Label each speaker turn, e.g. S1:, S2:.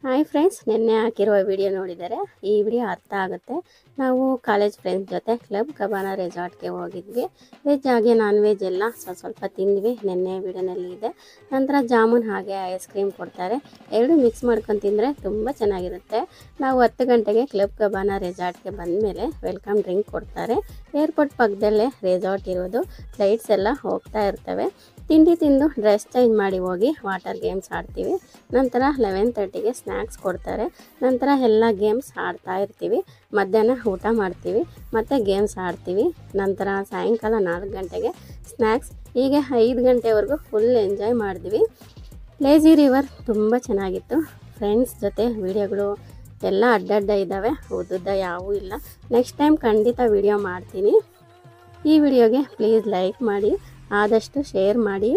S1: Hi friends, ನಿನ್ನೆ ಹಾಕಿರುವ video ನೋಡಿದರೆ ಈ ವಿಡಿಯೋ ಅರ್ಥ ಆಗುತ್ತೆ. ನಾವು ಕಾಲೇಜ್ ಫ್ರೆಂಡ್ಸ್ ಜೊತೆ ಕ್ಲಬ್ ಕಬಾನ ರೆಸಾರ್ಟ್ಗೆ ಹೋಗಿದ್ವಿ. ವೆಜ್ ಹಾಗೆ ನಾನ್ ವೆಜ್ ಎಲ್ಲ ಸ್ವಲ್ಪ ತಿಂದ್ವಿ. ನಿನ್ನೆ ವಿಡಿಯೋನಲ್ಲಿ ಇದೆ. ನಂತರ ಜಾಮೂನ್ ಹಾಗೆ ಐಸ್ ಕ್ರೀಮ್ ಕೊಡ್ತಾರೆ. ಎರಡು ಮಿಕ್ಸ್ ಮಾಡ್ಕೊಂಡು ತಿಂದರೆ ತುಂಬ ಚೆನ್ನಾಗಿರುತ್ತೆ. ನಾವು 10 ಗಂಟೆಗೆ ಕ್ಲಬ್ ಕಬಾನ ರೆಸಾರ್ಟ್ಗೆ ಬಂದಮೇಲೆ ವೆಲ್ಕಮ್ ಡ್ರಿಂಕ್ ಕೊಡ್ತಾರೆ. ಏರ್ಪೋರ್ಟ್ ಪಕ್ಕದಲ್ಲೇ ರೆಸಾರ್ಟ್ ಇರೋದು. ಫ್ಲೈಟ್ಸ್ ಎಲ್ಲ ಹೋಗ್ತಾ ಇರ್ತವೆ. ತಿಂಡಿ ತಿಂದು ಡ್ರೆಸ್ ಚೇಂಜ್ ಮಾಡಿ ಹೋಗಿ ವಾಟರ್ ಗೇಮ್ಸ್ ಆಡ್ತೀವಿ. ನಂತರ 11:30ಗೆ ಸ್ನ್ಯಾಕ್ಸ್ ಕೊಡ್ತಾರೆ. ನಂತರ ಎಲ್ಲ ಗೇಮ್ಸ್ ಆಡ್ತಾ ಇರ್ತೀವಿ. ಮಧ್ಯಾಹ್ನ ಊಟ ಮಾಡ್ತೀವಿ, ಮತ್ತು ಗೇಮ್ಸ್ ಆಡ್ತೀವಿ. ನಂತರ ಸಾಯಂಕಾಲ 4 ಗಂಟೆಗೆ ಸ್ನ್ಯಾಕ್ಸ್. ಹೀಗೆ 5 ಗಂಟೆವರೆಗೂ ಫುಲ್ ಎಂಜಾಯ್ ಮಾಡಿದ್ವಿ. ಲೇಜಿ ರಿವರ್ ತುಂಬ ಚೆನ್ನಾಗಿತ್ತು. ಫ್ರೆಂಡ್ಸ್ ಜೊತೆ ವಿಡಿಯೋಗಳು ಎಲ್ಲ ಅಡ್ಡಡ್ಡ ಇದ್ದಾವೆ, ಉದ್ದುದ್ದ ಯಾವೂ ಇಲ್ಲ. ನೆಕ್ಸ್ಟ್ ಟೈಮ್ ಖಂಡಿತ ವಿಡಿಯೋ ಮಾಡ್ತೀನಿ. ಈ ವಿಡಿಯೋಗೆ ಪ್ಲೀಸ್ ಲೈಕ್ ಮಾಡಿ, ಆದಷ್ಟು ಶೇರ್ ಮಾಡಿ.